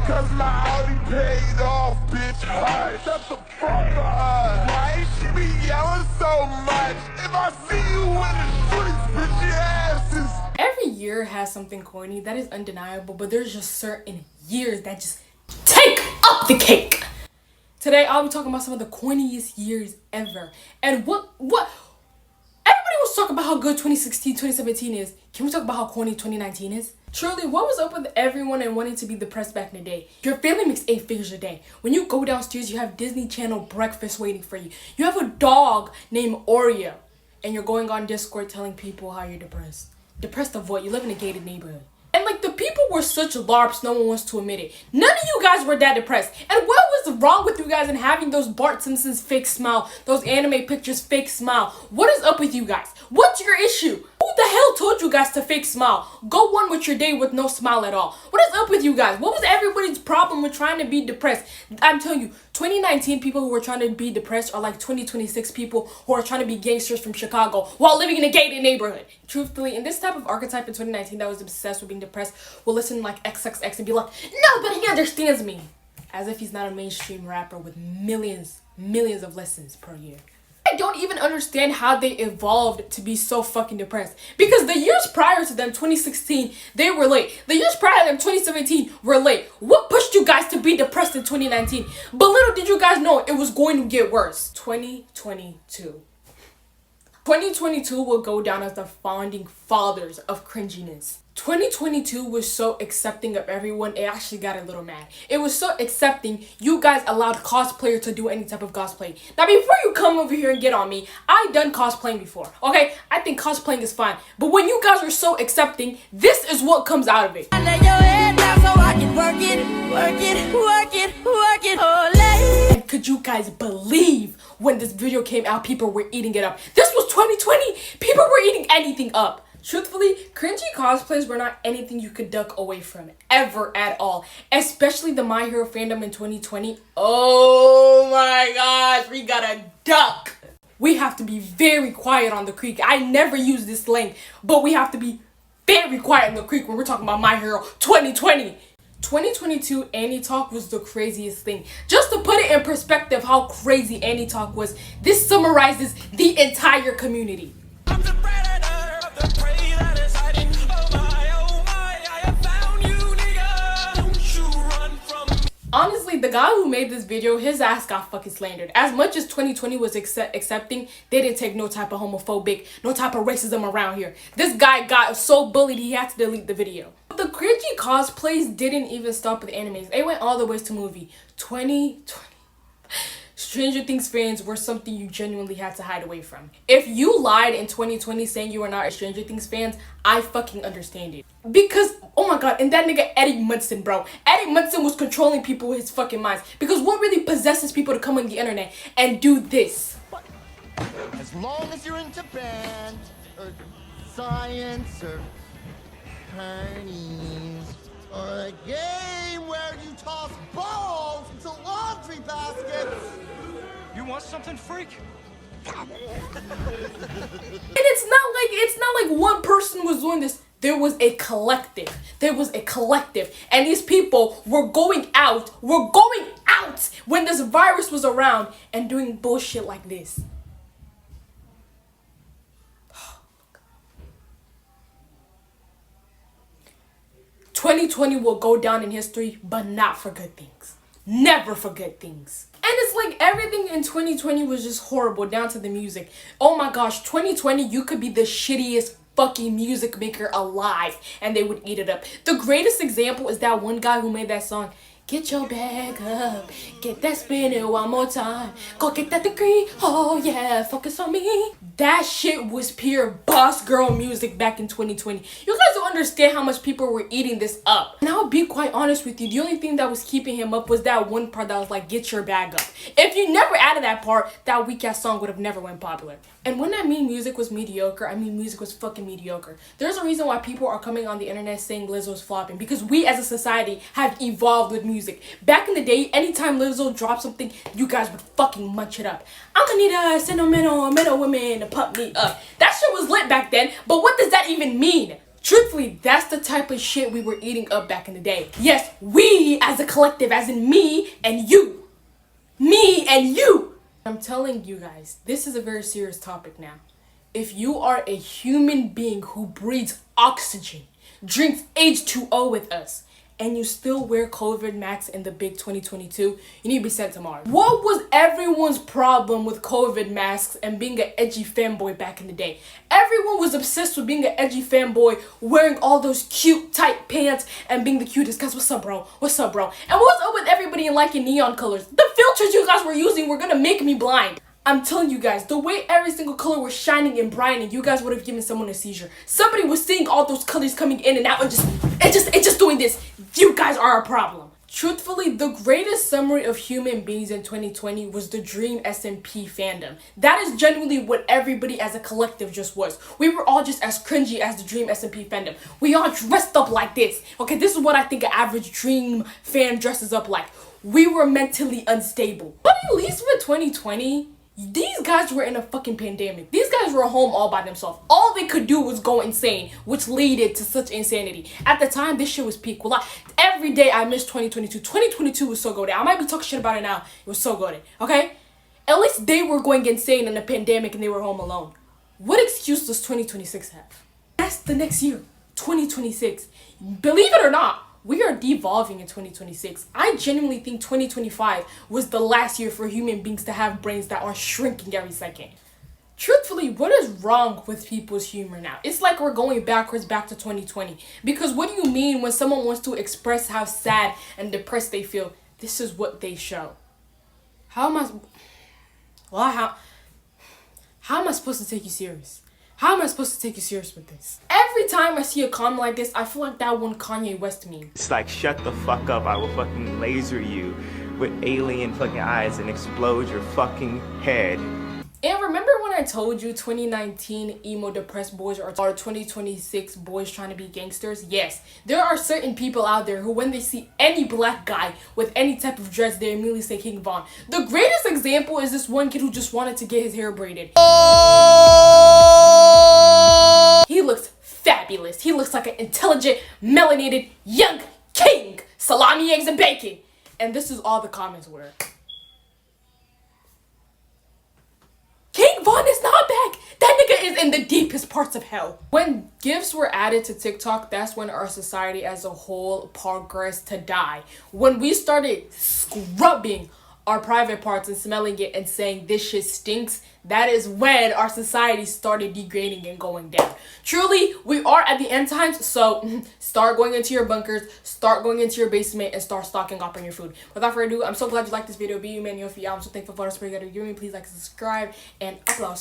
Cause my Audi paid off, bitch. Hush, shut the fuck up. Why she be yelling so much? If I see you in the streets, bitch, your ass is... Every year has something corny, that is undeniable, but there's just certain years that just take up the cake. Today, I'll be talking about some of the corniest years ever. And what everybody was talking about how good 2016, 2017 is. Can we talk about how corny 2019 is? Truly, what was up with everyone and wanting to be depressed back in the day? Your family makes 8 figures a day. When you go downstairs, you have Disney Channel breakfast waiting for you. You have a dog named Oreo, and you're going on Discord telling people how you're depressed. Depressed of what? You live in a gated neighborhood. And like, the people were such larps, no one wants to admit it. None of you guys were that depressed. And what was wrong with you guys and having those Bart Simpsons fake smile, those anime pictures fake smile? What is up with you guys? What's your issue? Who the hell told you guys to fake smile? Go on with your day with no smile at all. What is up with you guys? What was everybody's problem with trying to be depressed? I'm telling you, 2019 people who were trying to be depressed are like 2026 people who are trying to be gangsters from Chicago while living in a gated neighborhood. Truthfully, in this type of archetype in 2019 that was obsessed with being depressed will listen to like XXX and be like, no, but he understands me. As if he's not a mainstream rapper with millions of listens per year. I don't even understand how they evolved to be so fucking depressed. Because the years prior to them, 2016, they were late. The years prior to them, 2017, were late. What pushed you guys to be depressed in 2019? But little did you guys know it was going to get worse. 2022. 2022 will go down as the founding fathers of cringiness. 2022 was so accepting of everyone, it actually got a little mad. It was so accepting, you guys allowed cosplayer to do any type of cosplay. Now, before you come over here and get on me, I've done cosplaying before, okay? I think cosplaying is fine. But when you guys are so accepting, this is what comes out of it. I lay your head down so I can work it, ole. And could you guys believe when this video came out, people were eating it up? This was 2020, people were eating anything up. Truthfully, cringy cosplays were not anything you could duck away from, ever at all. Especially the My Hero fandom in 2020. Oh my gosh, we gotta duck. We have to be very quiet on the creek. I never use this slang, but we have to be very quiet on the creek when we're talking about My Hero 2020. 2022 Annie Talk was the craziest thing. Just to put it in perspective how crazy Annie Talk was, this summarizes the entire community. I'm the predator of the prey that is hiding. Oh my, I have found you, nigga. Don't you run from me. Honestly, the guy who made this video, his ass got fucking slandered. As much as 2020 was accepting, they didn't take no type of homophobic, no type of racism around here. This guy got so bullied he had to delete the video. But the cringy cosplays didn't even stop with animes. They went all the way to movie. 2020. Stranger Things fans were something you genuinely had to hide away from. If you lied in 2020 saying you were not a Stranger Things fans, I fucking understand it. Because, oh my god, and that nigga Eddie Munson, bro. Eddie Munson was controlling people with his fucking minds. Because what really possesses people to come on the internet and do this? As long as you're into band, or science, or parties, or a game where you toss balls into laundry baskets. You want something, freak? And it's not like one person was doing this. There was a collective. And these people were going out when this virus was around and doing bullshit like this. 2020 will go down in history, but not for good things. Never for good things. And it's like everything in 2020 was just horrible, down to the music. Oh my gosh, 2020, you could be the shittiest fucking music maker alive and they would eat it up. The greatest example is that one guy who made that song, get your bag up, get that spinning one more time, go get that degree, oh yeah, focus on me. That shit was pure boss girl music back in 2020. You guys don't understand how much people were eating this up. And I'll be quite honest with you, the only thing that was keeping him up was that one part that was like, get your bag up. If you never added that part, that weak ass song would have never went popular. And when I mean music was mediocre, I mean music was fucking mediocre. There's a reason why people are coming on the internet saying Lizzo's flopping, because we as a society have evolved with music. Back in the day, anytime Lizzo dropped something, you guys would fucking munch it up. I'm gonna need a sentimental woman to pump me up. That shit was lit back then, but what does that even mean? Truthfully, that's the type of shit we were eating up back in the day. Yes, we as a collective, as in me and you. Me and you. I'm telling you guys, this is a very serious topic now. If you are a human being who breathes oxygen, drinks H2O with us, and you still wear COVID masks in the big 2022, you need to be sent to Mars. What was everyone's problem with COVID masks and being an edgy fanboy back in the day? Everyone was obsessed with being an edgy fanboy, wearing all those cute tight pants and being the cutest. Guys, what's up, bro? What's up, bro? And what's up with everybody in liking neon colors? The filters you guys were using were gonna make me blind. I'm telling you guys, the way every single color was shining and brightening, you guys would have given someone a seizure. Somebody was seeing all those colors coming in and out and just doing this. You guys are a problem. Truthfully, the greatest summary of human beings in 2020 was the Dream SMP fandom. That is genuinely what everybody as a collective just was. We were all just as cringy as the Dream SMP fandom. We all dressed up like this. Okay, this is what I think an average Dream fan dresses up like. We were mentally unstable. But at least with 2020, these guys were in a fucking pandemic. These guys were home all by themselves. All they could do was go insane, which led to such insanity. At the time, this shit was peak. Well, every day I miss 2022. 2022 was so good. I might be talking shit about it now. It was so good, okay? At least they were going insane in a pandemic and they were home alone. What excuse does 2026 have? That's the next year, 2026. Believe it or not, we are devolving in 2026. I genuinely think 2025 was the last year for human beings to have brains that are shrinking every second. Truthfully, what is wrong with people's humor now? It's like we're going backwards back to 2020. Because what do you mean when someone wants to express how sad and depressed they feel? This is what they show. How am I supposed to take you serious? How am I supposed to take you serious with this? Every time I see a comment like this, I feel like that one Kanye West meme. It's like, shut the fuck up, I will fucking laser you with alien fucking eyes and explode your fucking head. And remember when I told you 2019 emo depressed boys are 2026 boys trying to be gangsters? Yes, there are certain people out there who when they see any black guy with any type of dress, they immediately say King Von. The greatest example is this one kid who just wanted to get his hair braided. He looks fabulous. He looks like an intelligent, melanated, young king. Salami, eggs, and bacon. And this is all the comments were. King Von is not back. That nigga is in the deepest parts of hell. When gifts were added to TikTok, that's when our society as a whole progressed to die. When we started scrubbing our private parts and smelling it and saying this shit stinks, that is when our society started degrading and going down. Truly, we are at the end times, so start going into your bunkers, start going into your basement, and start stocking up on your food. Without further ado, I'm so glad you liked this video. Be you, man, yo, I'm so thankful for the support you guys are giving me. Please like and subscribe, and applause.